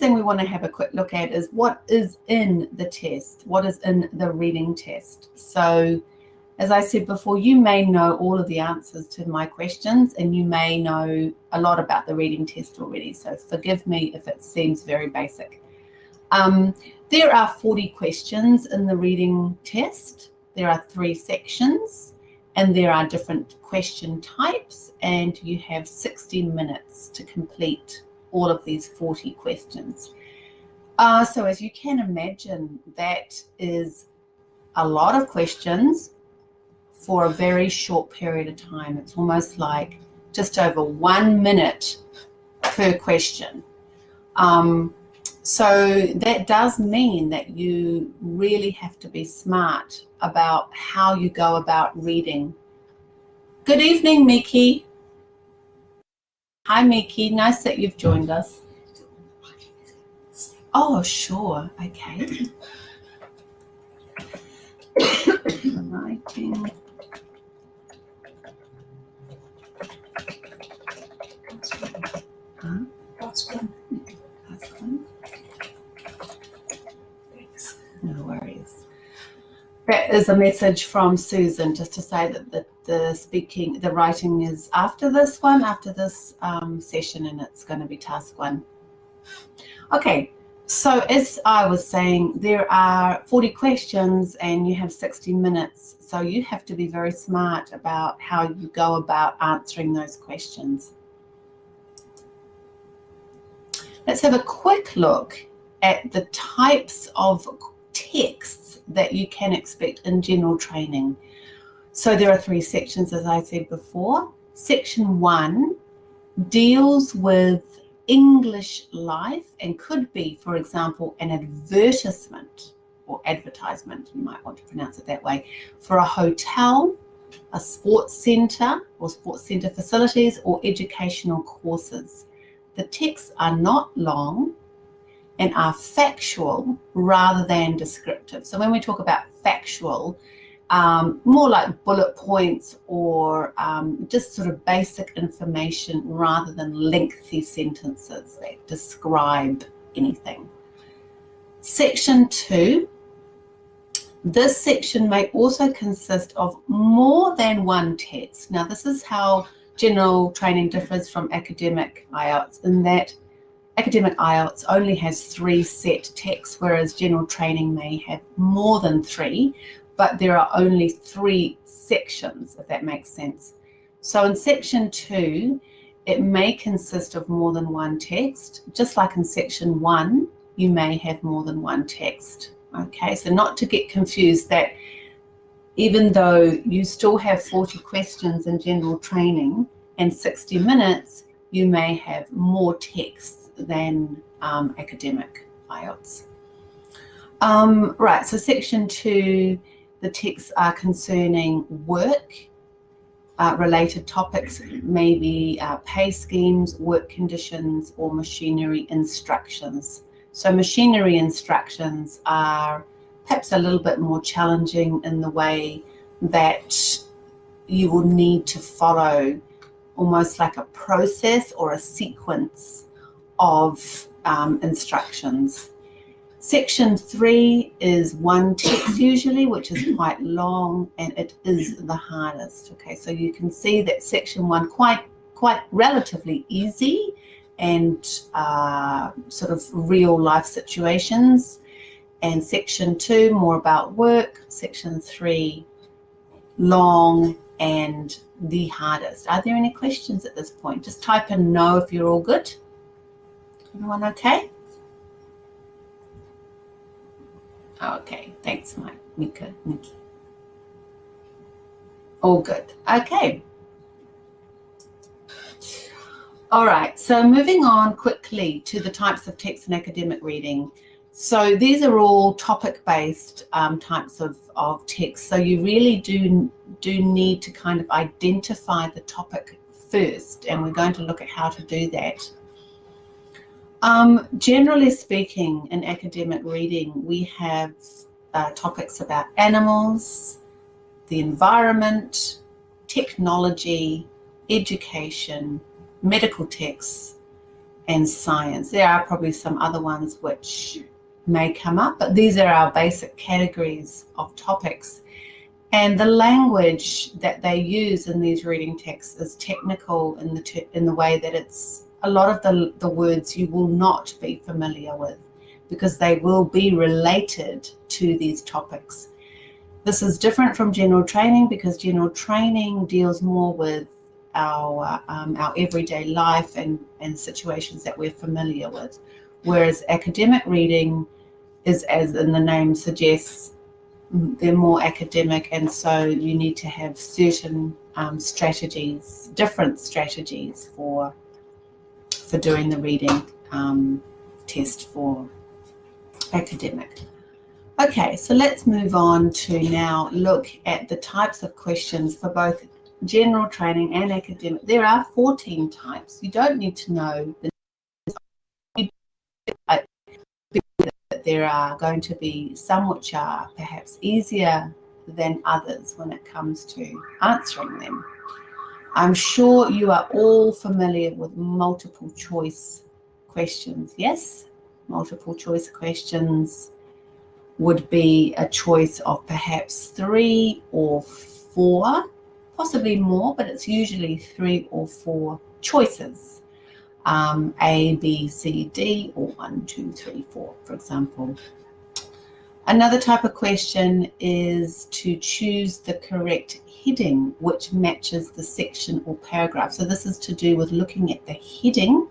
thing we want to have a quick look at is what is in the test, what is in the reading test. So as I said before, you may know all of the answers to my questions and you may know a lot about the reading test already. So forgive me if it seems very basic. There are 40 questions in the reading test. There are 3 sections and there are different question types, and you have 60 minutes to complete all of these 40 questions. So as you can imagine, that is a lot of questions for a very short period of time. It's almost like just over 1 minute per question. So that does mean that you really have to be smart about how you go about reading. Good evening, Miki. Hi, Miki. Nice that you've joined us. Oh, sure. Okay. Writing. Huh? That's one. That's one. Thanks. No worries. That is a message from Susan, just to say that the writing is after this one, after this session, and it's going to be task 1. Okay, so as I was saying, there are 40 questions and you have 60 minutes. So you have to be very smart about how you go about answering those questions. Let's have a quick look at the types of texts that you can expect in general training. So there are 3 sections, as I said before. Section 1 deals with English life and could be, for example, an advertisement or advertisement, you might want to pronounce it that way, for a hotel, a sports centre or sports centre facilities, or educational courses. The texts are not long and are factual rather than descriptive. So when we talk about factual, more like bullet points or just sort of basic information rather than lengthy sentences that describe anything. Section 2. This section may also consist of more than one text. Now, this is how general training differs from academic IELTS, in that academic IELTS only has 3 set texts, whereas general training may have more than 3, but there are only 3 sections, if that makes sense. So in section 2, it may consist of more than one text, just like in section 1, you may have more than one text. Okay, so not to get confused that even though you still have 40 questions in general training and 60 minutes, you may have more text than academic IELTS. Right, so section 2, the texts are concerning work, related topics, maybe pay schemes, work conditions, or machinery instructions. So machinery instructions are perhaps a little bit more challenging in the way that you will need to follow almost like a process or a sequence of instructions. Section 3 is one text usually, which is quite long, and it is the hardest. Okay, so you can see that section 1 quite relatively easy and sort of real life situations, and section 2 more about work, section 3 long and the hardest. Are there any questions at this point? Just type in no if you're all good. Everyone okay? Okay, thanks, Mika. All good. Okay. All right, so moving on quickly to the types of text in academic reading. So these are all topic-based types of text. So you really do need to kind of identify the topic first, and we're going to look at how to do that. Generally speaking, in academic reading, we have topics about animals, the environment, technology, education, medical texts, and science. There are probably some other ones which may come up, but these are our basic categories of topics. And the language that they use in these reading texts is technical in the way that it's a lot of the words you will not be familiar with, because they will be related to these topics. This is different from general training, because general training deals more with our everyday life and situations that we're familiar with, whereas academic reading is, as in the name suggests, they're more academic, and so you need to have certain strategies, different strategies for doing the reading test for academic. Okay, so let's move on to now look at the types of questions for both general training and academic. There are 14 types. You don't need to know that there are going to be some which are perhaps easier than others when it comes to answering them. I'm sure you are all familiar with multiple choice questions. Yes, multiple choice questions would be a choice of perhaps 3 or 4, possibly more, but it's usually 3 or 4 choices. A, B, C, D, or 1, 2, 3, 4, for example. Another type of question is to choose the correct heading which matches the section or paragraph. So this is to do with looking at the heading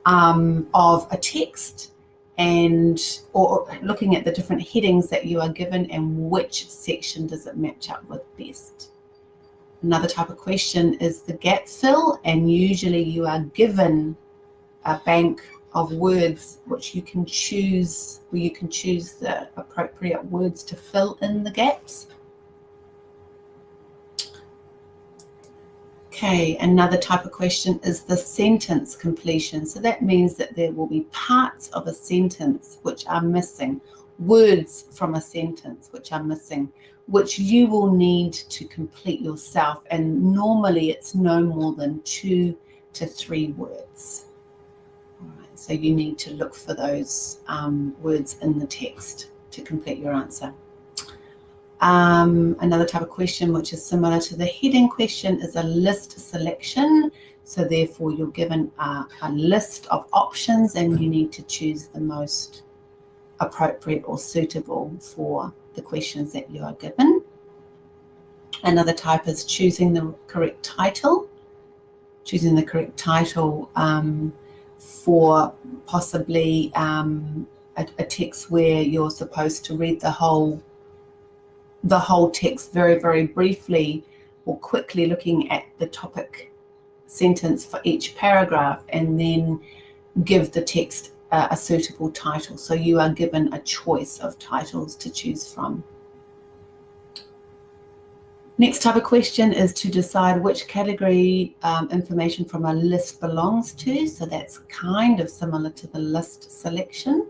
of a text, or looking at the different headings that you are given and which section does it match up with best. Another type of question is the gap fill, and usually you are given a bank of words which you can choose, where you can choose the appropriate words to fill in the gaps. Okay, another type of question is the sentence completion. So that means that there will be parts of a sentence which are missing, words from a sentence which are missing, which you will need to complete yourself. And normally it's no more than 2 to 3 words. All right, so you need to look for those words in the text to complete your answer. Another type of question which is similar to the heading question is a list selection. So therefore you're given a list of options and you need to choose the most appropriate or suitable for the questions that you are given. Another type is choosing the correct title. Choosing the correct title for possibly a text where you're supposed to read the whole text very, very briefly or quickly, looking at the topic sentence for each paragraph, and then give the text a suitable title. So you are given a choice of titles to choose from. Next type of question is to decide which category information from a list belongs to. So that's kind of similar to the list selection.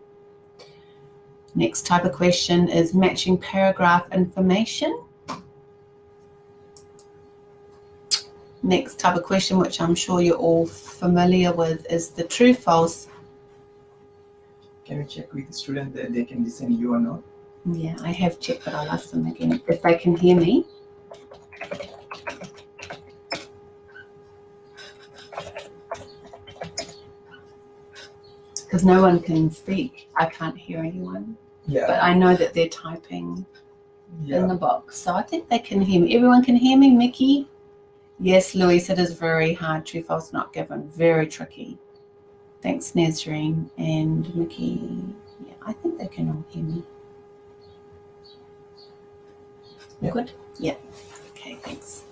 Next type of question is matching paragraph information. Next type of question, which I'm sure you're all familiar with, is the true-false. Can you check with the student that they can listen to you or not? Yeah, I have checked, but I'll ask them again if they can hear me. Because no one can speak. I can't hear anyone. Yeah. But I know that they're typing in the box. So I think they can hear me. Everyone can hear me, Mickey? Yes, Louise, it is very hard. True, false, not given. Very tricky. Thanks, Nazreen and Mickey. Yeah, I think they can all hear me. Yeah. Good? Yeah. Okay, thanks.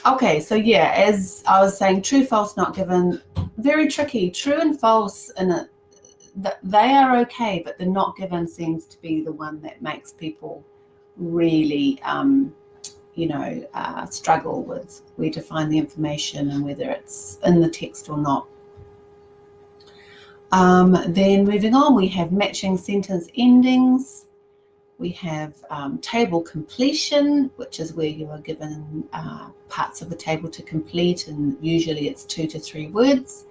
Okay, so yeah, as I was saying, true, false, not given, very tricky. True and false, they are okay, but the not given seems to be the one that makes people really, struggle with where to find the information and whether it's in the text or not. Then moving on, we have matching sentence endings. We have table completion, which is where you are given parts of the table to complete, and usually it's 2 to 3 words.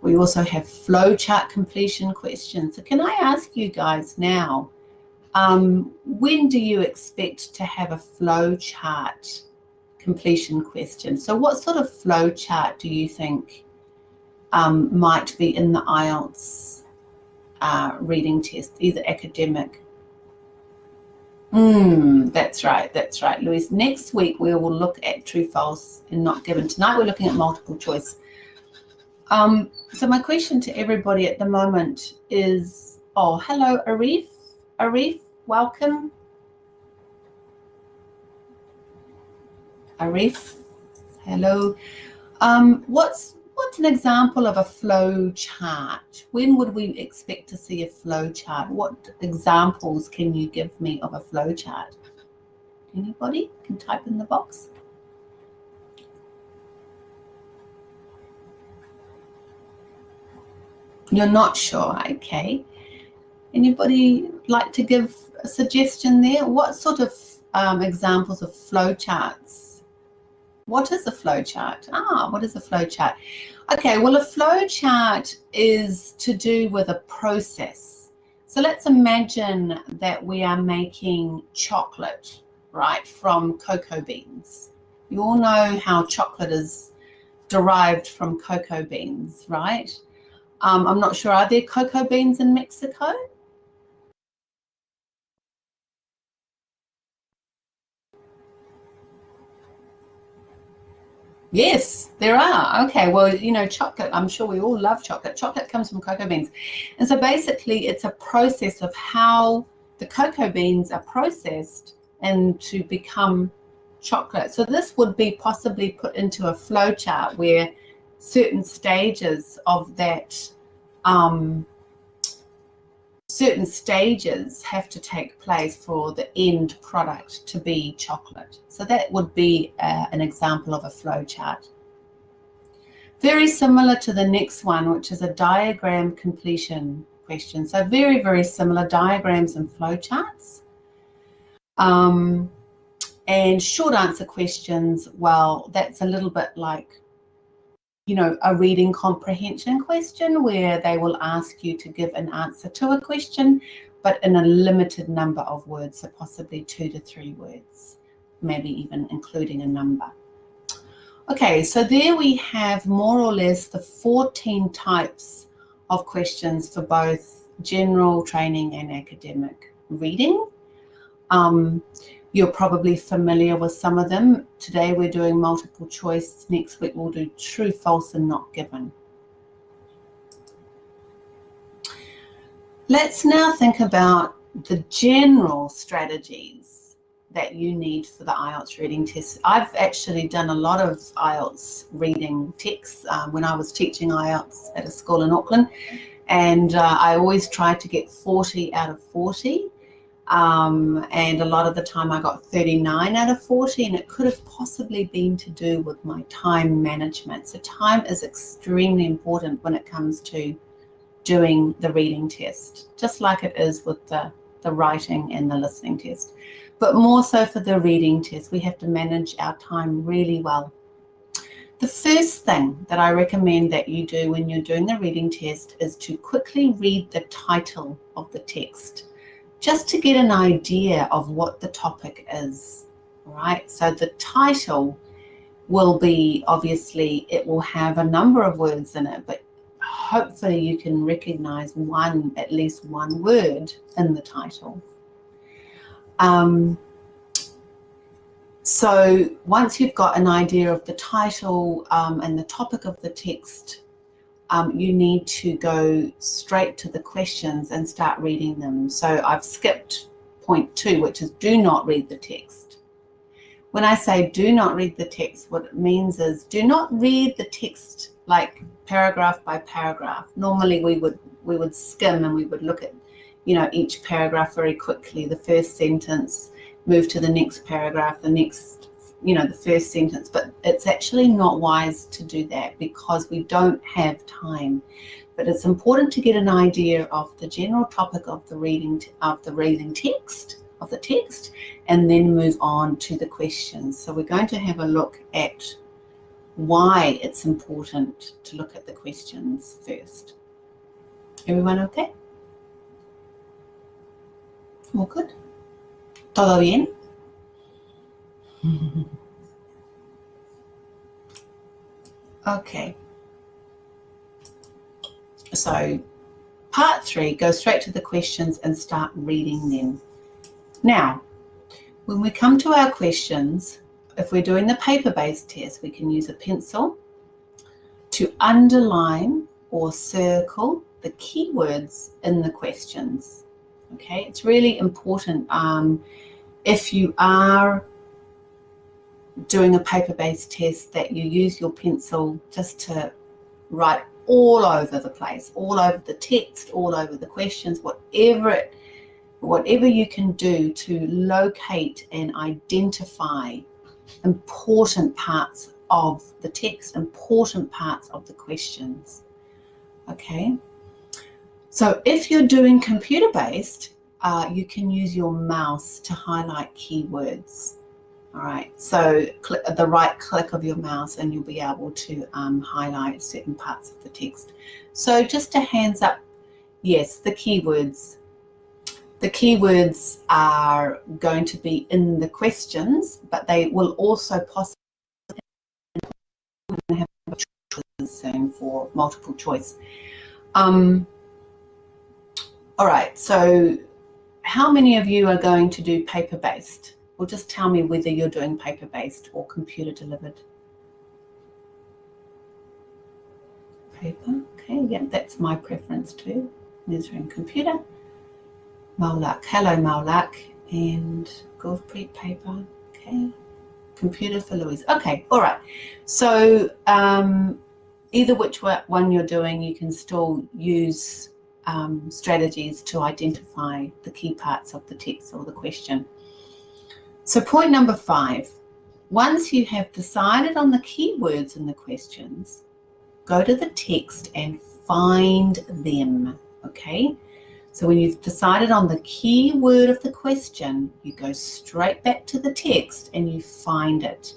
We also have flowchart completion questions. So can I ask you guys now, when do you expect to have a flowchart completion question? So what sort of flowchart do you think might be in the IELTS reading test, either academic? That's right, Louise. Next week we will look at true, false, and not given. Tonight we're looking at multiple choice. So my question to everybody at the moment is, oh, hello, Arif. Arif, welcome. Arif, hello. What's an example of a flow chart? When would we expect to see a flow chart? What examples can you give me of a flow chart? Anybody can type in the box. You're not sure, okay. Anybody like to give a suggestion there? What sort of examples of flow charts? What is a flow chart? What is a flow chart? Okay, well, a flow chart is to do with a process. So let's imagine that we are making chocolate, right, from cocoa beans. You all know how chocolate is derived from cocoa beans, right? I'm not sure, are there cocoa beans in Mexico? Yes, there are. Okay, well, you know, chocolate, I'm sure we all love chocolate. Chocolate comes from cocoa beans. And so basically it's a process of how the cocoa beans are processed and to become chocolate. So this would be possibly put into a flow chart where certain stages of that have to take place for the end product to be chocolate. So that would be an example of a flow chart. Very similar to the next one, which is a diagram completion question. So very, very similar diagrams and flow charts. And short answer questions, well, that's a little bit like, you know, a reading comprehension question where they will ask you to give an answer to a question, but in a limited number of words, so possibly 2 to 3 words, maybe even including a number. Okay, so there we have more or less the 14 types of questions for both general training and academic reading. You're probably familiar with some of them. Today we're doing multiple choice. Next week we'll do true, false, and not given. Let's now think about the general strategies that you need for the IELTS reading test. I've actually done a lot of IELTS reading texts when I was teaching IELTS at a school in Auckland, and I always tried to get 40 out of 40. And a lot of the time I got 39 out of 40, and it could have possibly been to do with my time management. So time is extremely important when it comes to doing the reading test, just like it is with the writing and the listening test. But more so for the reading test, we have to manage our time really well. The first thing that I recommend that you do when you're doing the reading test is to quickly read the title of the text, just to get an idea of what the topic is, right? So the title will be, obviously, it will have a number of words in it, but hopefully you can recognize at least one word in the title. So once you've got an idea of the title and the topic of the text, you need to go straight to the questions and start reading them. So I've skipped point 2, which is do not read the text. When I say do not read the text, what it means is do not read the text like paragraph by paragraph. Normally we would skim and we would look at, you know, each paragraph very quickly, the first sentence, move to the next paragraph, the next, you know, the first sentence, but it's actually not wise to do that because we don't have time. But it's important to get an idea of the general topic of the reading text, of the text, and then move on to the questions. So we're going to have a look at why it's important to look at the questions first. Everyone okay? All good? ¿Todo bien? Okay. So part 3, go straight to the questions and start reading them. Now, when we come to our questions, if we're doing the paper-based test, we can use a pencil to underline or circle the keywords in the questions. Okay, it's really important if you are doing a paper-based test that you use your pencil just to write all over the place, all over the text, all over the questions, whatever you can do to locate and identify important parts of the text, important parts of the questions. Okay, so if you're doing computer-based, you can use your mouse to highlight keywords. All right, so click the right click of your mouse and you'll be able to highlight certain parts of the text. So just a hands up, yes, the keywords. The keywords are going to be in the questions, but they will also possibly have choices soon for multiple choice. All right, so how many of you are going to do paper-based? Or just tell me whether you're doing paper-based or computer-delivered. Paper, okay, yeah, that's my preference too. Measuring computer. Maulak, hello Maulak, and Gulfpreet paper, okay. Computer for Louise, okay, all right. So either which one you're doing, you can still use strategies to identify the key parts of the text or the question. So point number 5, once you have decided on the keywords in the questions, go to the text and find them, okay? So when you've decided on the key word of the question, you go straight back to the text and you find it.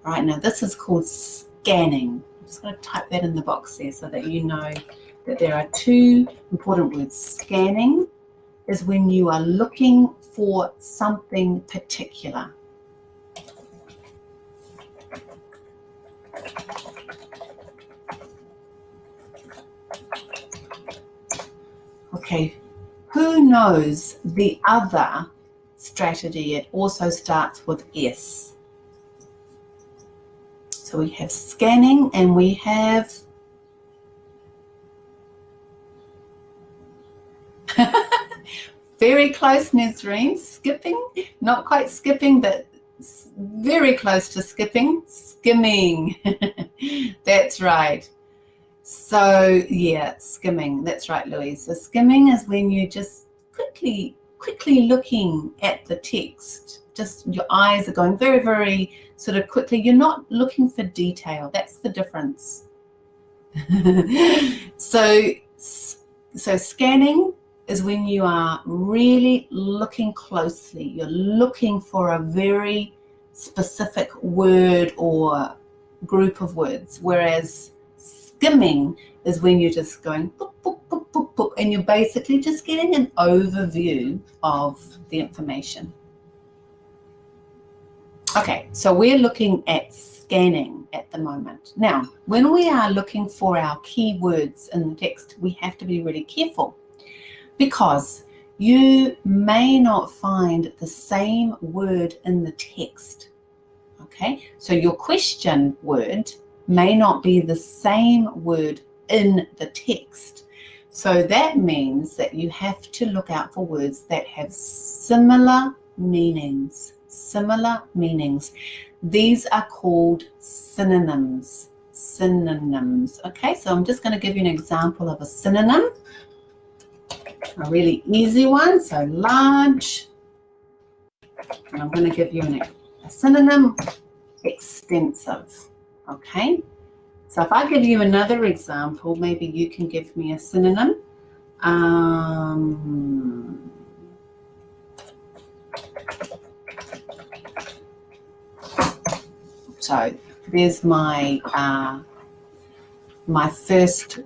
All right, now this is called scanning. I'm just going to type that in the box there so that you know that there are 2 important words. Scanning is when you are looking for something particular. Okay, who knows the other strategy? It also starts with S. So we have scanning and we have very close, Nazreen, skipping, not quite skipping, but very close to skipping, skimming. That's right. So yeah, skimming, that's right, Louise. So skimming is when you just quickly looking at the text, just your eyes are going very, very sort of quickly. You're not looking for detail. That's the difference. So scanning is when you are really looking closely. You're looking for a very specific word or group of words, whereas skimming is when you're just going boop, boop, boop, boop, boop, and you're basically just getting an overview of the information. Okay, so we're looking at scanning at the moment. Now, when we are looking for our keywords in the text, we have to be really careful because you may not find the same word in the text. Okay, so your question word may not be the same word in the text. So that means that you have to look out for words that have similar meanings. Similar meanings. These are called synonyms. Synonyms. Okay, so I'm just going to give you an example of a synonym. A really easy one. So large. And I'm going to give you a synonym. Extensive. Okay, so if I give you another example, maybe you can give me a synonym. So there's my my first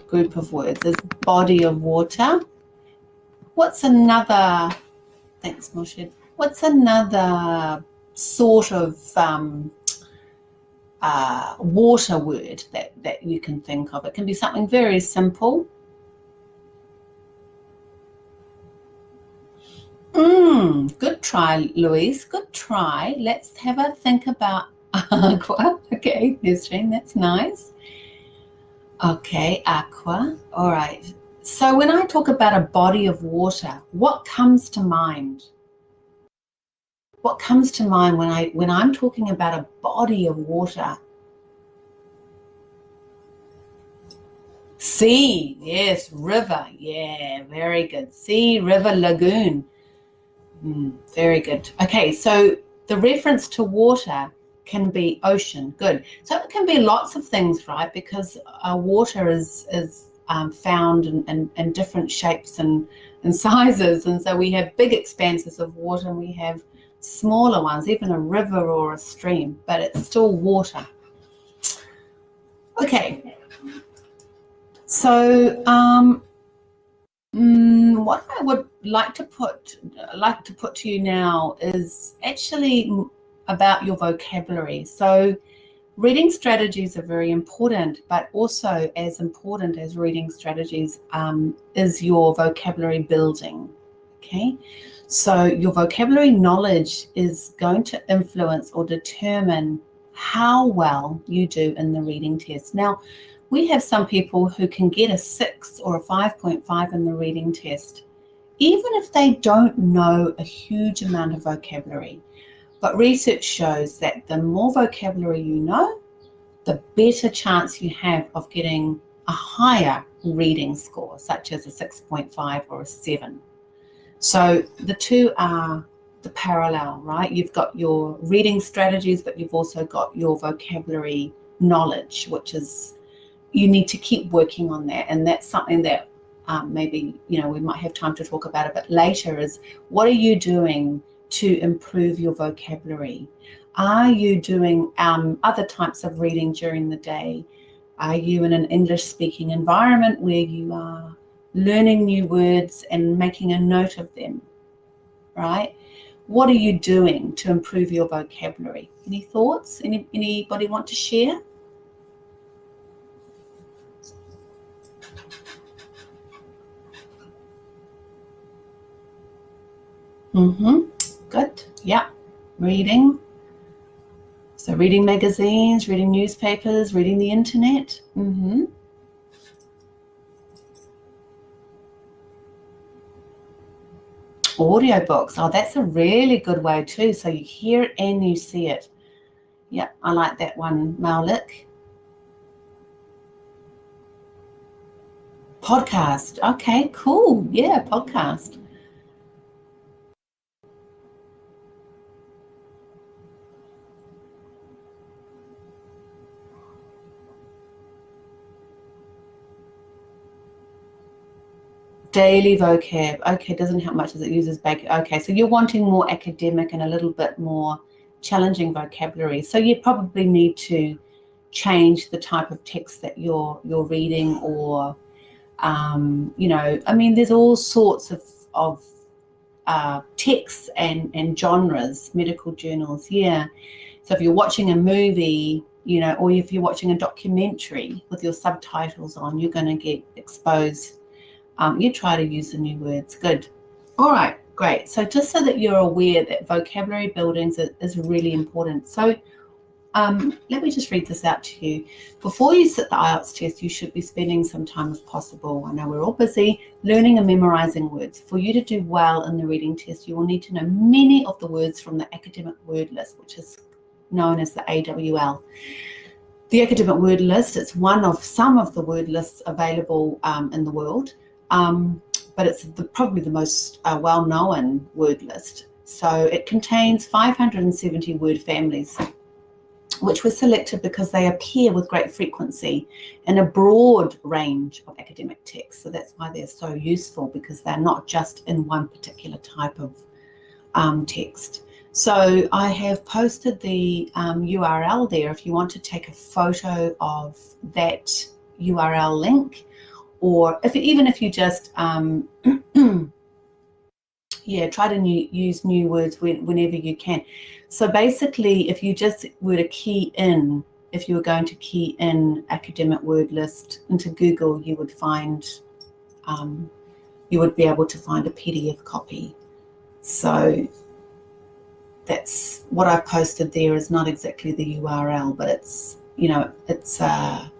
group of words is body of water. What's another, thanks Moshe, what's another sort of water word that you can think of? It can be something very simple. Good try, Louise. Good try. Let's have a think about aqua. Okay, Nesrine, that's nice. Okay, aqua. All right. So when I talk about a body of water, what comes to mind? What comes to mind when I'm talking about a body of water? Sea, yes, river. Yeah, very good. Sea, river, lagoon. Very good. Okay, so the reference to water can be ocean. Good. So it can be lots of things, right? Because water is found in different shapes and sizes. And so we have big expanses of water and we have smaller ones, even a river or a stream, but it's still water. Okay. So what I would like to put to you now is actually about your vocabulary. So reading strategies are very important, but also as important as reading strategies is your vocabulary building. Okay, so your vocabulary knowledge is going to influence or determine how well you do in the reading test. Now, we have some people who can get a 6 or a 5.5 in the reading test, even if they don't know a huge amount of vocabulary. But research shows that the more vocabulary you know, the better chance you have of getting a higher reading score, such as a 6.5 or a 7. So the two are the parallel, right? You've got your reading strategies, but you've also got your vocabulary knowledge, which is, you need to keep working on that. And that's something that maybe, we might have time to talk about a bit later, is what are you doing to improve your vocabulary? Are you doing other types of reading during the day? Are you in an English speaking environment where you are learning new words and making a note of them, right? What are you doing to improve your vocabulary? Any thoughts? Anybody want to share? Good. Yeah. Reading. So reading magazines, reading newspapers, reading the internet. Audiobooks. Oh, that's a really good way too. So you hear it and you see it. Yeah, I like that one, Maulik. Podcast. Okay, cool. Yeah, podcast. Daily vocab. Okay, doesn't help much as it uses back. Okay, so you're wanting more academic and a little bit more challenging vocabulary. So you probably need to change the type of text that you're reading, or there's all sorts of texts and genres, medical journals. Yeah. So if you're watching a movie, or if you're watching a documentary with your subtitles on, you're going to get exposed. You try to use the new words. Good. All right, great. So just so that you're aware that vocabulary building is really important. So let me just read this out to you. Before you sit the IELTS test, you should be spending some time, if possible, I know we're all busy, learning and memorizing words. For you to do well in the reading test, you will need to know many of the words from the academic word list, which is known as the AWL. The academic word list, it's one of some of the word lists available in the world. But it's probably the most well-known word list. So it contains 570 word families, which were selected because they appear with great frequency in a broad range of academic texts. So that's why they're so useful, because they're not just in one particular type of text. So I have posted the URL there if you want to take a photo of that URL link, or even if you just yeah, try to use new words whenever you can. So basically, if you just were to key in, if you were going to key in academic word list into Google, you would find, you would be able to find a PDF copy. So that's what I've posted there. Is not exactly the URL, but it's, you know, it's a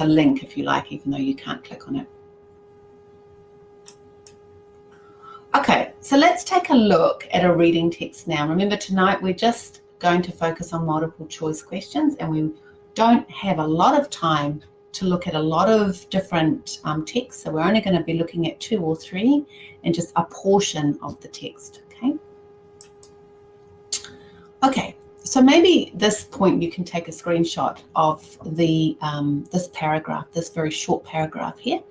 link, if you like, even though you can't click on it. Okay, so let's take a look at a reading text now. Remember, tonight we're just going to focus on multiple choice questions, and we don't have a lot of time to look at a lot of different texts. So we're only going to be looking at 2 or 3 and just a portion of the text, okay? Okay, so maybe this point you can take a screenshot of the this paragraph, this very short paragraph here,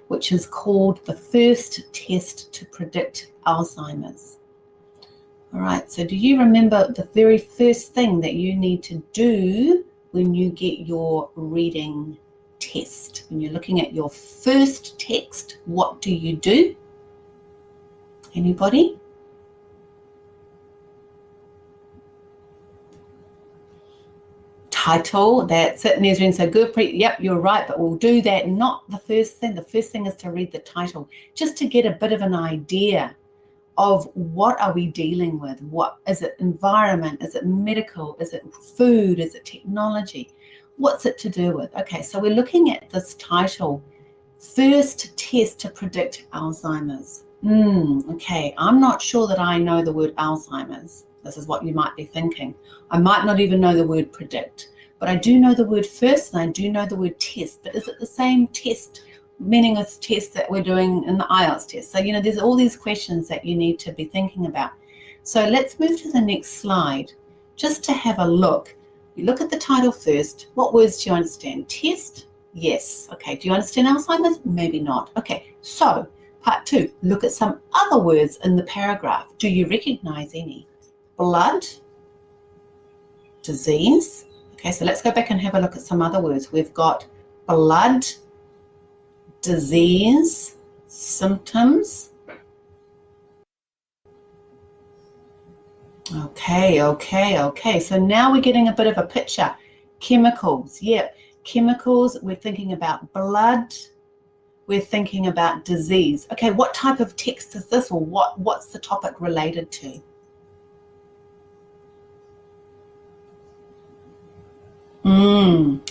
which is called the first test to predict Alzheimer's. All right, so do you remember the very first thing that you need to do when you get your reading test? When you're looking at your first text, what do you do? Anybody? Title, that's it, Nesrin. So good, yep, you're right, but we'll do that, not the first thing. The first thing is to read the title, just to get a bit of an idea of what are we dealing with. What is it? Environment? Is it medical? Is it food? Is it technology? What's it to do with? Okay, so we're looking at this title, first test to predict Alzheimer's. Okay, I'm not sure that I know the word Alzheimer's. This is what you might be thinking. I might not even know the word predict, but I do know the word first, and I do know the word test. But is it the same test, meaning it's test that we're doing in the IELTS test? So, you know, there's all these questions that you need to be thinking about. So let's move to the next slide, just to have a look. You look at the title first. What words do you understand? Test? Yes. Okay. Do you understand Alzheimer's? Maybe not. Okay. So part 2, look at some other words in the paragraph. Do you recognize any? Blood, disease. Okay, so let's go back and have a look at some other words. We've got blood, disease, symptoms. Okay. So now we're getting a bit of a picture. Chemicals, yeah, chemicals. We're thinking about blood. We're thinking about disease. Okay, what type of text is this, or what's the topic related to?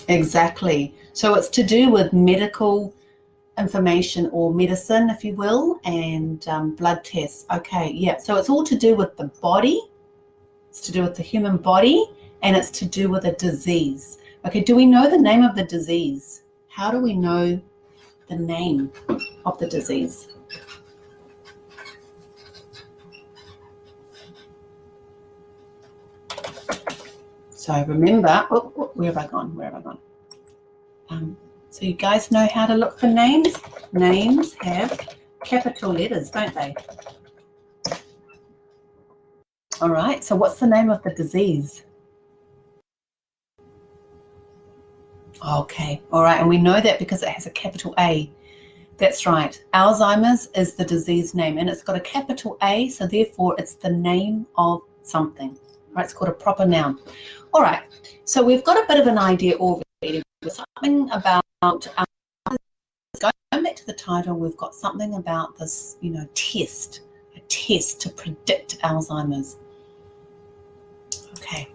Exactly. So it's to do with medical information, or medicine, if you will, and blood tests. Okay, yeah. So it's all to do with the body. It's to do with the human body, and it's to do with a disease. Okay, do we know the name of the disease? How do we know the name of the disease? So remember, where have I gone? So you guys know how to look for names? Names have capital letters, don't they? All right, so what's the name of the disease? Okay, all right, and we know that because it has a capital A. That's right. Alzheimer's is the disease name, and it's got a capital A, so therefore it's the name of something. Right, it's called a proper noun. All right, so we've got a bit of an idea already. Something about, going back to the title, we've got something about this, you know, test, a test to predict Alzheimer's. Okay.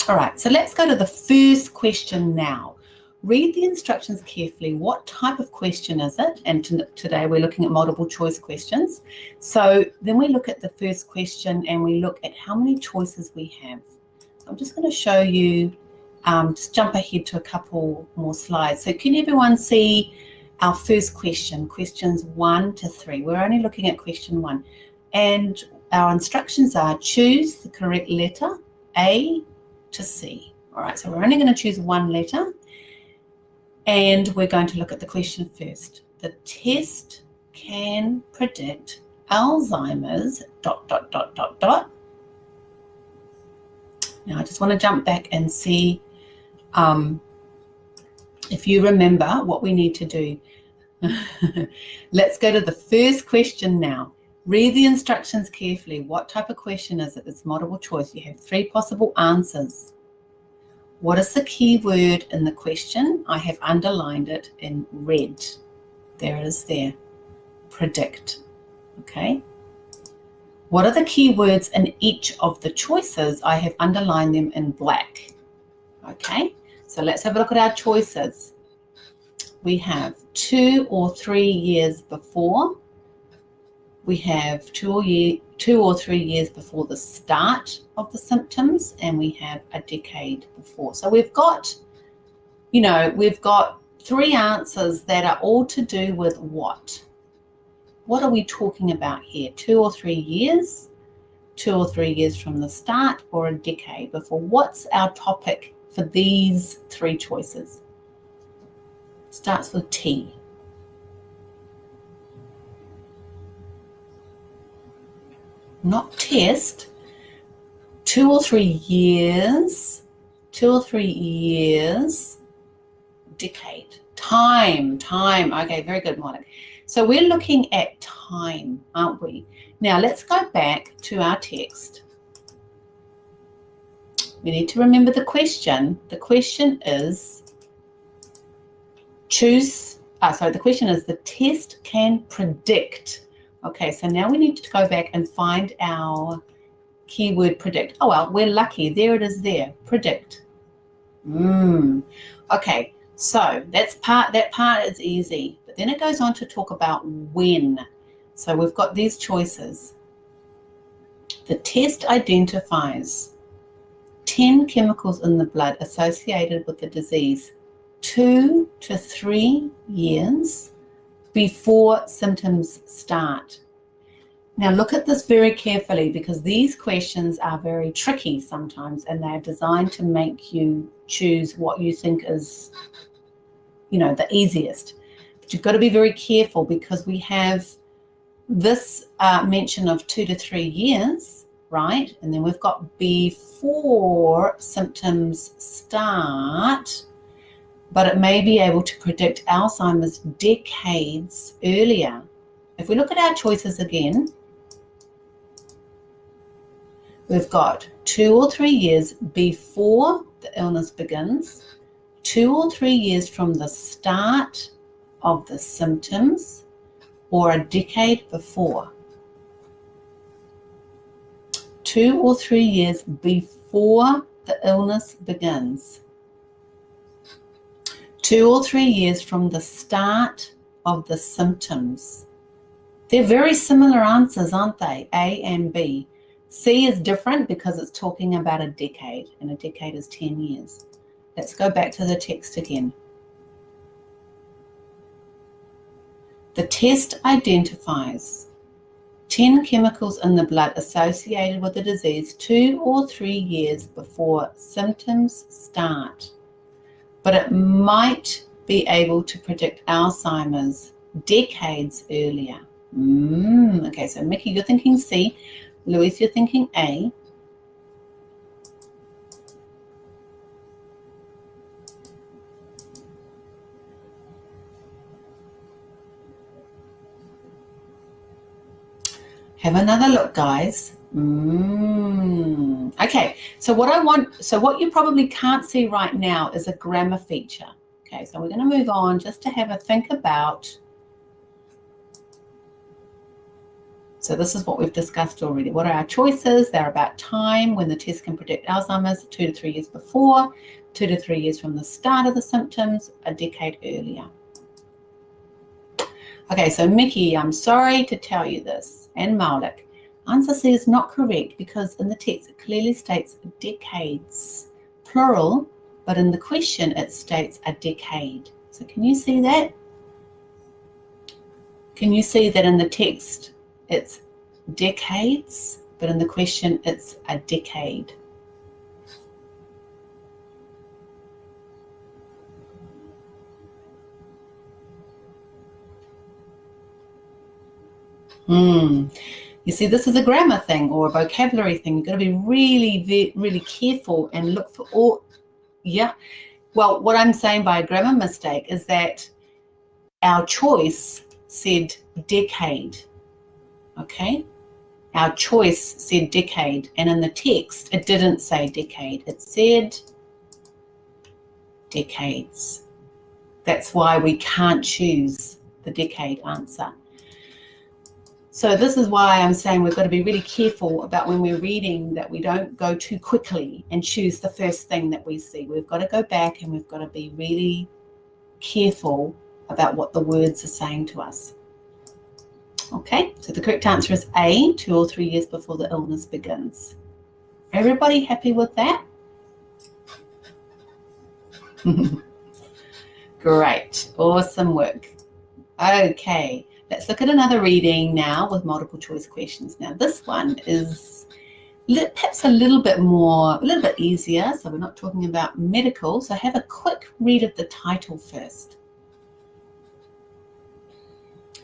All right, so let's go to the first question now. Read the instructions carefully. What type of question is it? And today we're looking at multiple choice questions. So then we look at the first question and we look at how many choices we have. I'm just going to show you, just jump ahead to a couple more slides. So can everyone see our first question, questions 1 to 3? We're only looking at question 1. And our instructions are choose the correct letter, A to C. All right, so we're only going to choose one letter. And we're going to look at the question first. The test can predict Alzheimer's, ... Now, I just want to jump back and see if you remember what we need to do. Let's go to the first question now. Read the instructions carefully. What type of question is it? It's multiple choice. You have 3 possible answers. What is the key word in the question? I have underlined it in red. There it is there. Predict. Okay. What are the key words in each of the choices? I have underlined them in black. Okay. So let's have a look at our choices. We have 2 or 3 years before. We have 2 or 3 years before the start of the symptoms, and we have a decade before. So we've got, we've got 3 answers that are all to do with what? What are we talking about here? 2 or 3 years, 2 or 3 years from the start, or a decade before? What's our topic for these 3 choices? Starts with T. Not test. 2 or 3 years, 2 or 3 years, decade. Time. Okay, very good, Monica. So we're looking at time, aren't we? Now let's go back to our text. We need to remember the question. The question is the question is the test can predict. Okay, so now we need to go back and find our keyword predict. Oh, well, we're lucky. There it is there. Predict. Okay, so that part is easy. But then it goes on to talk about when. So we've got these choices. The test identifies 10 chemicals in the blood associated with the disease 2 to 3 years before symptoms start. Now look at this very carefully, because these questions are very tricky sometimes, and they're designed to make you choose what you think is, the easiest. But you've got to be very careful, because we have this mention of 2 to 3 years, right? And then we've got before symptoms start, but it may be able to predict Alzheimer's decades earlier. If we look at our choices again, we've got 2 or 3 years before the illness begins, 2 or 3 years from the start of the symptoms, or a decade before. 2 or 3 years before the illness begins. 2 or 3 years from the start of the symptoms. They're very similar answers, aren't they? A and B. C is different because it's talking about a decade, and a decade is 10 years. Let's go back to the text again. The test identifies 10 chemicals in the blood associated with the disease 2 or 3 years before symptoms start, but it might be able to predict Alzheimer's decades earlier. Okay, so Mickey, you're thinking C. Louise, you're thinking A. Have another look, guys. Okay, so what you probably can't see right now is a grammar feature. Okay, so we're going to move on just to have a think about. So this is what we've discussed already. What are our choices? They're about time, when the test can predict Alzheimer's, 2 to 3 years before, 2 to 3 years from the start of the symptoms, a decade earlier. Okay, so Mickey, I'm sorry to tell you this, and Maulik, answer C is not correct, because in the text it clearly states decades, plural, but in the question it states a decade. So can you see that? Can you see that in the text it's decades, but in the question it's a decade? You see, this is a grammar thing or a vocabulary thing. You've got to be really, really careful and look for all. Yeah. Well, what I'm saying by a grammar mistake is that our choice said decade. Okay. Our choice said decade, and in the text, it didn't say decade. It said decades. That's why we can't choose the decade answer. So this is why I'm saying we've got to be really careful about when we're reading that we don't go too quickly and choose the first thing that we see. We've got to go back and we've got to be really careful about what the words are saying to us. Okay, so the correct answer is A, 2 or 3 years before the illness begins. Everybody happy with that? Great, awesome work. Okay, let's look at another reading now with multiple choice questions. Now this one is perhaps a little bit easier, so we're not talking about medical, so have a quick read of the title first.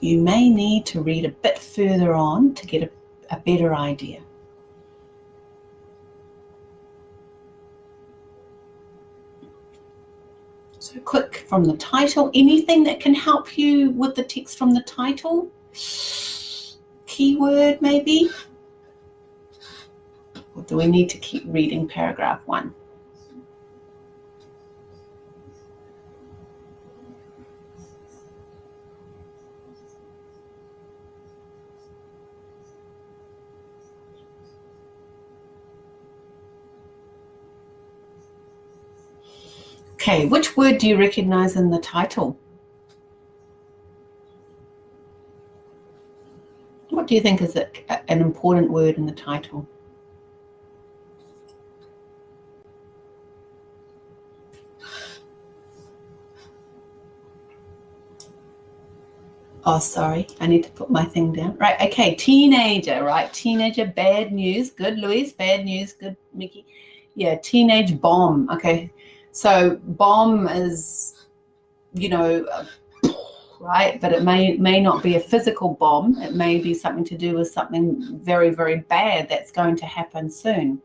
You may need to read a bit further on to get a better idea. So quick from the title, anything that can help you with the text from the title? Keyword maybe? Or do we need to keep reading paragraph 1? Okay, which word do you recognize in the title? What do you think is an important word in the title? Oh, sorry, I need to put my thing down. Right, okay, teenager, right? Teenager, bad news. Good, Louise, bad news. Good, Mickey. Yeah, teenage bomb. Okay, so bomb is, you know, right? But it may not be a physical bomb. It may be something to do with something very, very bad that's going to happen soon.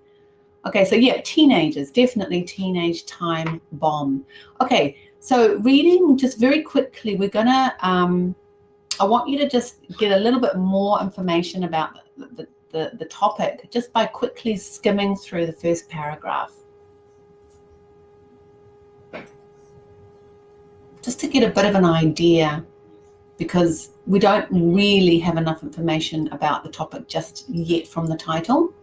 Okay, so yeah, teenagers, definitely teenage time bomb. Okay, so reading just very quickly, we're gonna, I want you to just get a little bit more information about the topic just by quickly skimming through the first paragraph. Just to get a bit of an idea, because we don't really have enough information about the topic just yet from the title.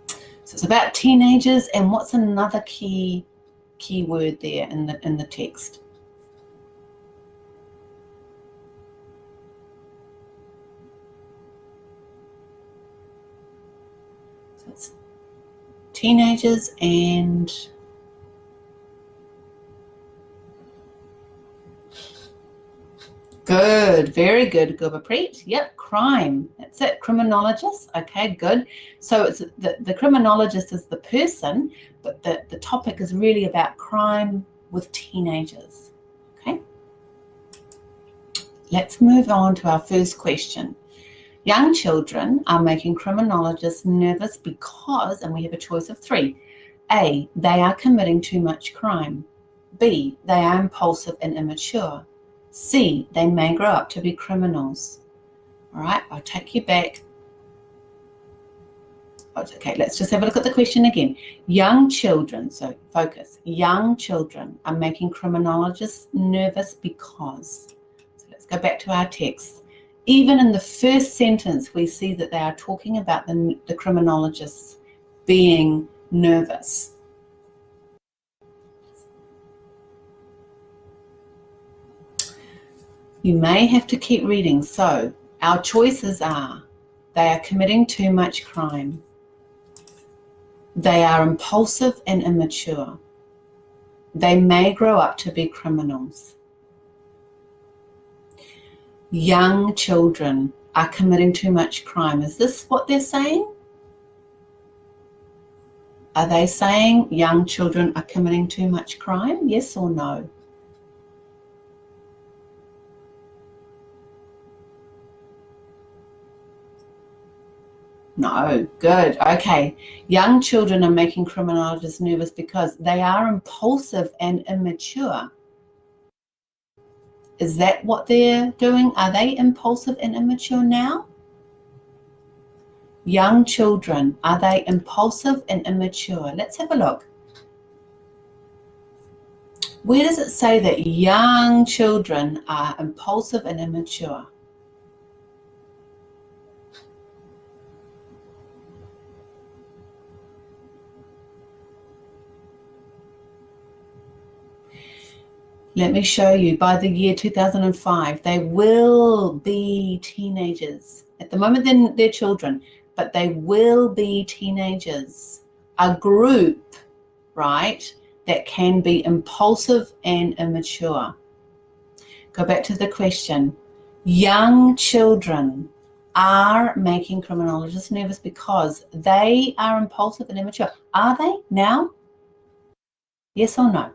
So it's about teenagers, and what's another key word there in the text? So it's teenagers and good, very good, Gurbapreet. Yep, crime. That's it, criminologist. Okay, good. So it's the criminologist is the person, but the topic is really about crime with teenagers. Okay. Let's move on to our first question. Young children are making criminologists nervous because, and we have a choice of 3. A, they are committing too much crime. B, they are impulsive and immature. C, they may grow up to be criminals. All right, I'll take you back. Okay, let's just have a look at the question again. Young children, so focus. Young children are making criminologists nervous because. So let's go back to our text. Even in the first sentence, we see that they are talking about the criminologists being nervous. You may have to keep reading. So our choices are, they are committing too much crime. They are impulsive and immature. They may grow up to be criminals. Young children are committing too much crime. Is this what they're saying? Are they saying young children are committing too much crime? Yes or no? No, good. Okay. Young children are making criminologists nervous because they are impulsive and immature. Is that what they're doing? Are they impulsive and immature now? Young children, are they impulsive and immature? Let's have a look. Where does it say that young children are impulsive and immature? Let me show you. By the year 2005, they will be teenagers. At the moment, they're children, but they will be teenagers. A group, right, that can be impulsive and immature. Go back to the question. Young children are making criminologists nervous because they are impulsive and immature. Are they now? Yes or no?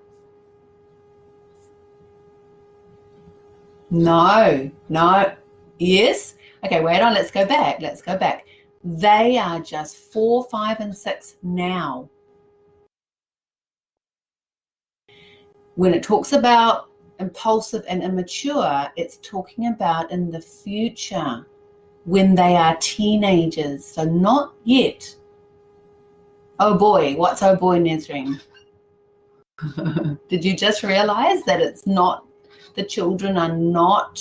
No. Yes? Okay, wait on. Let's go back. They are just 4, 5, and 6 now. When it talks about impulsive and immature, it's talking about in the future when they are teenagers. So not yet. Oh boy, what's oh boy, Nazreen? Did you just realize that it's not, the children are not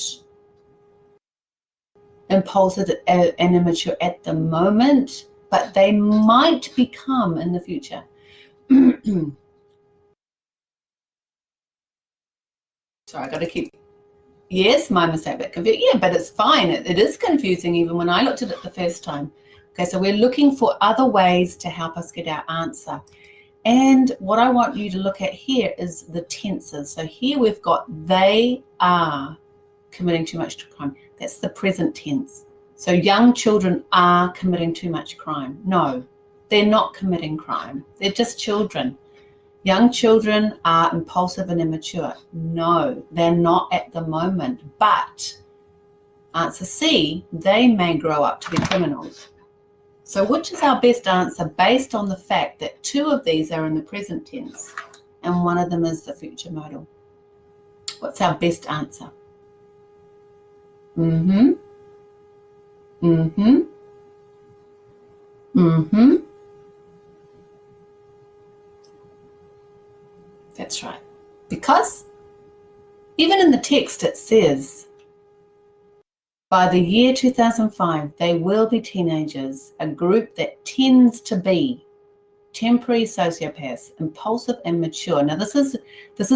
impulsive and immature at the moment, but they might become in the future. Sorry, I got to keep, yes, my mistake, but yeah, but it's fine. It is confusing even when I looked at it the first time. Okay, so we're looking for other ways to help us get our answer. And what I want you to look at here is the tenses. So here we've got they are committing too much crime. That's the present tense. So young children are committing too much crime. No, they're not committing crime. They're just children. Young children are impulsive and immature. No, they're not at the moment. But answer C, they may grow up to be criminals. So which is our best answer based on the fact that 2 of these are in the present tense and 1 of them is the future modal? What's our best answer? That's right. Because even in the text it says, by the year 2005, they will be teenagers, a group that tends to be temporary sociopaths, impulsive and mature. Now this is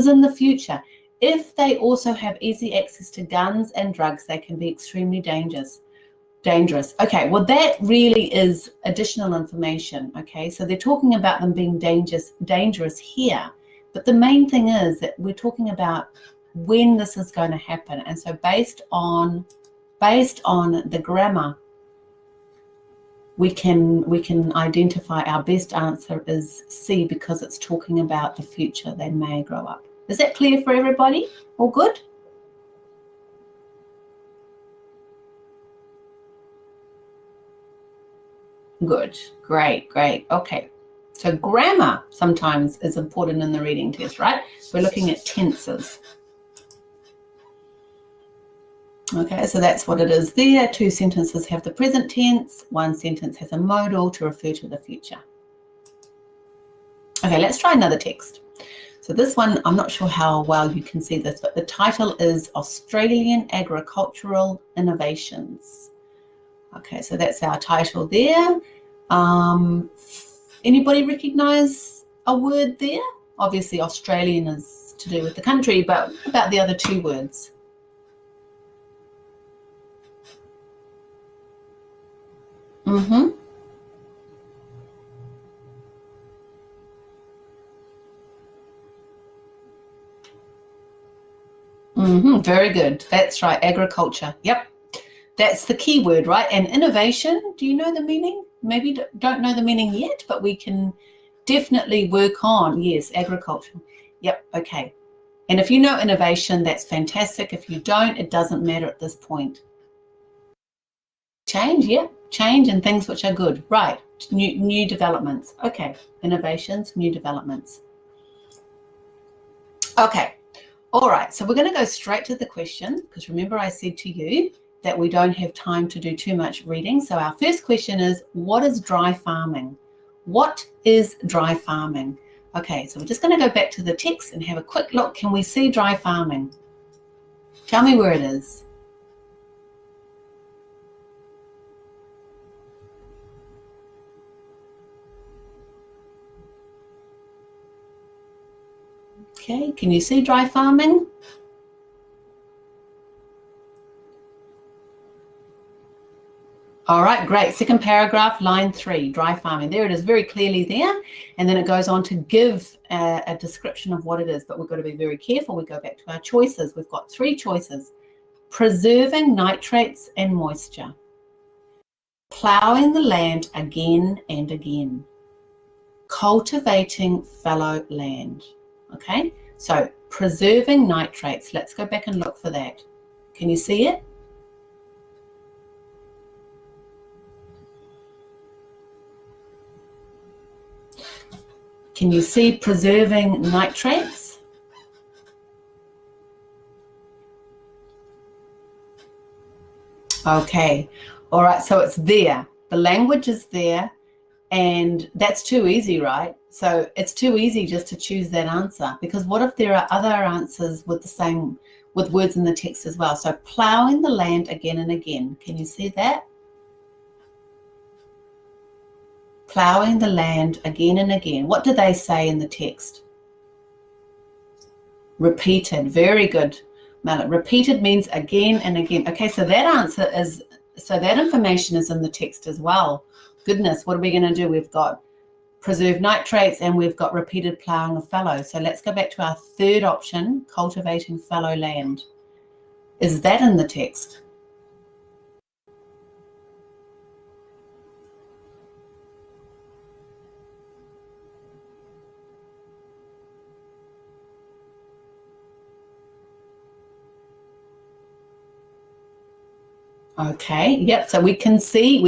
in the future. If they also have easy access to guns and drugs, they can be extremely dangerous. Okay, well that really is additional information. Okay, so they're talking about them being dangerous here, but the main thing is that we're talking about when this is going to happen. And so based on the grammar, we can identify our best answer is C, because it's talking about the future. They may grow up. Is that clear for everybody? All good? Good, great. Okay, so grammar sometimes is important in the reading test, right? We're looking at tenses. Okay, so that's what it is there. 2 sentences have the present tense. 1 sentence has a modal to refer to the future. Okay, let's try another text. So this one, I'm not sure how well you can see this, but the title is Australian Agricultural Innovations. Okay, so that's our title there. Anybody recognize a word there? Obviously Australian is to do with the country, but what about the other 2 words? Very good. That's right. Agriculture. Yep. That's the key word, right? And innovation, do you know the meaning? Maybe don't know the meaning yet, but we can definitely work on, yes, agriculture. Yep. Okay. And if you know innovation, that's fantastic. If you don't, it doesn't matter at this point. Change, yeah. Change and things which are good. Right. New developments. Okay. Innovations, new developments. Okay. All right. So we're going to go straight to the question, because remember I said to you that we don't have time to do too much reading. So our first question is, what is dry farming? What is dry farming? Okay. So we're just going to go back to the text and have a quick look. Can we see dry farming? Tell me where it is. Okay, can you see dry farming? All right, great. Second paragraph, line 3, dry farming. There it is, very clearly there. And then it goes on to give a description of what it is, but we've got to be very careful. We go back to our choices. We've got 3 choices: preserving nitrates and moisture, ploughing the land again and again, cultivating fallow land. Okay, so preserving nitrates. Let's go back and look for that. Can you see it? Can you see preserving nitrates? Okay, all right, so it's there. The language is there, and that's too easy, right? So it's too easy just to choose that answer, because what if there are other answers with the same, with words in the text as well? So ploughing the land again and again. Can you see that? Ploughing the land again and again. What do they say in the text? Repeated. Very good, Mallet. Repeated means again and again. Okay, so that answer is, so that information is in the text as well. Goodness, what are we going to do? We've got preserved nitrates and we've got repeated ploughing of fallow. So let's go back to our third option, cultivating fallow land. Is that in the text? Okay, yep, so we can see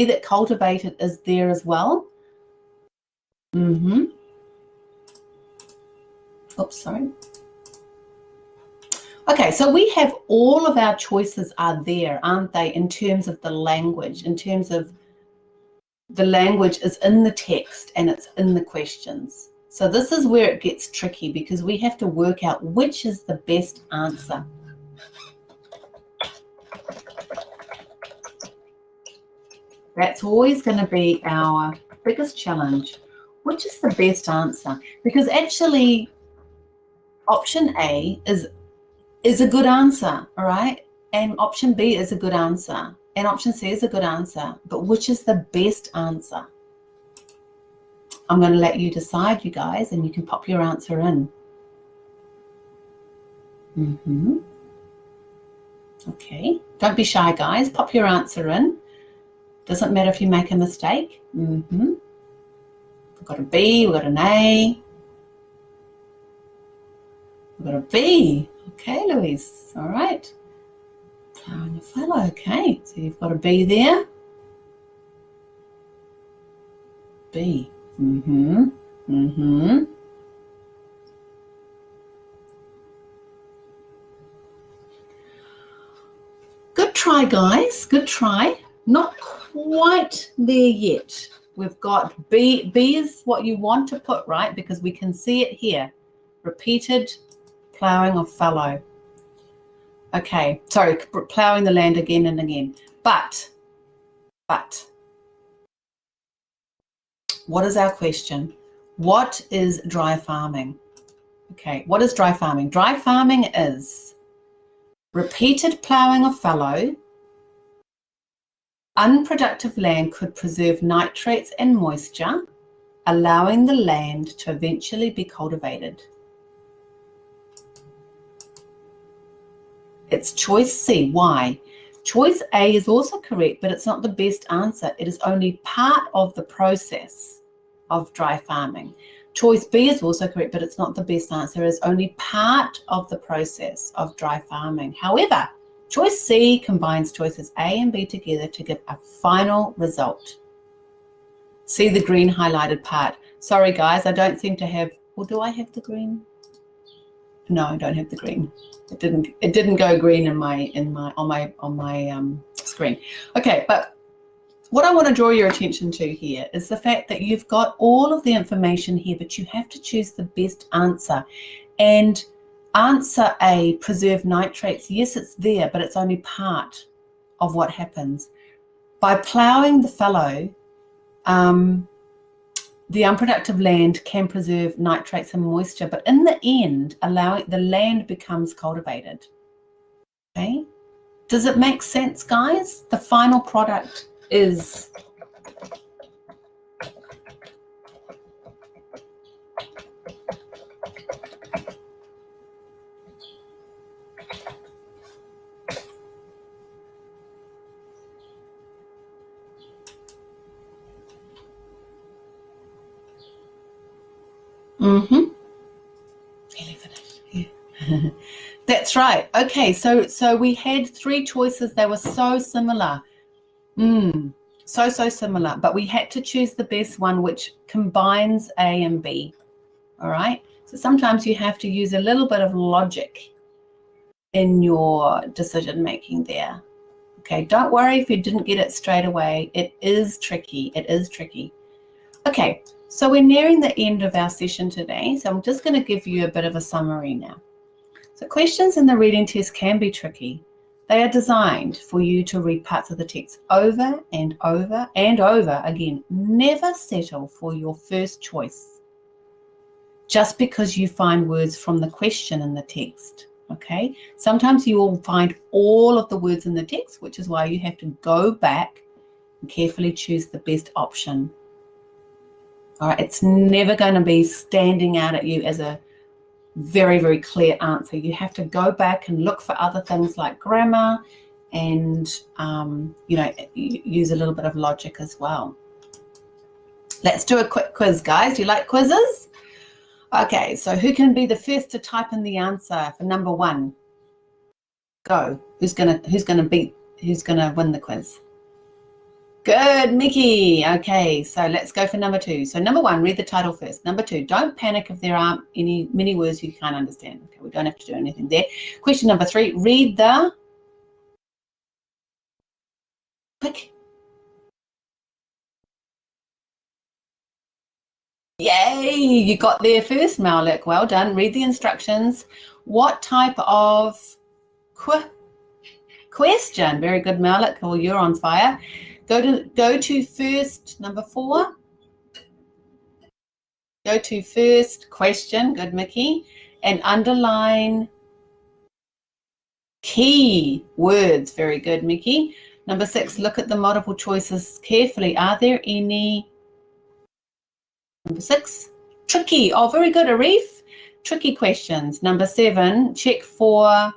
that cultivated is there as well. Oops, sorry. Okay, so we have all of our choices are there, aren't they, in terms of the language, in terms of the language is in the text and it's in the questions. So this is where it gets tricky, because we have to work out which is the best answer. That's always going to be our biggest challenge. Which is the best answer? Because actually, option A is a good answer, all right? And option B is a good answer. And option C is a good answer. But which is the best answer? I'm going to let you decide, you guys, and you can pop your answer in. Okay. Don't be shy, guys. Pop your answer in. Doesn't matter if you make a mistake. We've got a B, we've got an A. We've got a B. Okay, Louise. All right. Ploughing a fallow. Okay, so you've got a B there. B. Good try, guys. Good try. Not quite there yet. We've got B. B is what you want to put, right? Because we can see it here. Repeated ploughing of fallow. Okay, sorry, ploughing the land again and again. But, what is our question? What is dry farming? Okay, what is dry farming? Dry farming is repeated ploughing of fallow. Unproductive land could preserve nitrates and moisture, allowing the land to eventually be cultivated. It's choice C. Why? Choice A is also correct, but it's not the best answer. It is only part of the process of dry farming. Choice B is also correct, but it's not the best answer. It is only part of the process of dry farming. However, Choice C combines choices A and B together to give a final result. See the green highlighted part. Sorry guys, I don't seem to have, or do I have the green? No, I don't have the green. It didn't go green on my screen. Okay, but what I want to draw your attention to here is the fact that you've got all of the information here, but you have to choose the best answer. And answer A, preserve nitrates, yes, it's there, but it's only part of what happens. By ploughing the fallow, the unproductive land can preserve nitrates and moisture, but in the end, allowing the land becomes cultivated. Okay, does it make sense, guys? The final product is That's right. Okay, so we had three choices. They were so similar. So similar, but we had to choose the best one, which combines A and B. All right, so sometimes you have to use a little bit of logic in your decision making there. Okay, don't worry if you didn't get it straight away. It is tricky. It is tricky. Okay, so we're nearing the end of our session today, so I'm just going to give you a bit of a summary now. So questions in the reading test can be tricky. They are designed for you to read parts of the text over and over and over again. Never settle for your first choice just because you find words from the question in the text, okay? Sometimes you will find all of the words in the text, which is why you have to go back and carefully choose the best option. All right, it's never going to be standing out at you as a very, very clear answer. You have to go back and look for other things like grammar and, use a little bit of logic as well. Let's do a quick quiz, guys. Do you like quizzes? Okay, so who can be the first to type in the answer for number one? Go. Who's gonna win the quiz? Good, Mickey. Okay, so let's go for number two. So number one, read the title first. Number two, don't panic if there aren't many words you can't understand. Okay, we don't have to do anything there. Question number three, read the quick. Yay, you got there first, Malik. Well done. Read the instructions. What type of question? Very good, Malik. Well, you're on fire. Go to first, number four. Go to first question, good, Mickey, and underline key words. Very good, Mickey. Number six, look at the multiple choices carefully. Are there any? Number six, tricky. Oh, very good, Arif. Tricky questions. Number seven, check for.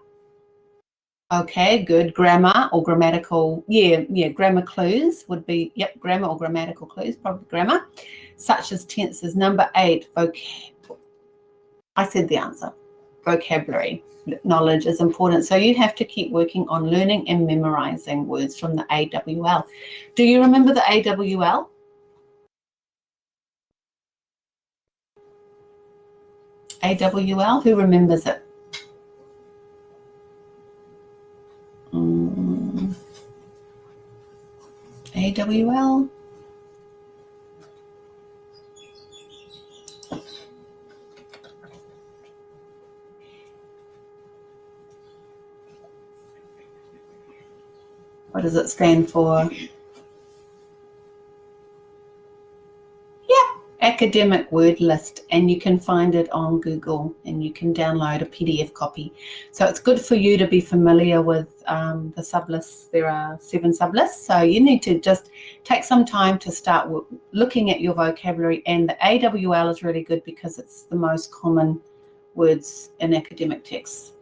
Okay, good. Grammar or grammatical, grammar clues would be, grammar or grammatical clues, probably grammar, such as tenses. Number eight, I said the answer. Vocabulary knowledge is important. So you have to keep working on learning and memorizing words from the AWL. Do you remember the AWL? AWL, who remembers it? AWL. What does it stand for? Academic word list, and you can find it on Google and you can download a PDF copy. So it's good for you to be familiar with the sublists. There are 7 sublists, so you need to just take some time to start looking at your vocabulary, and the AWL is really good because it's the most common words in academic texts.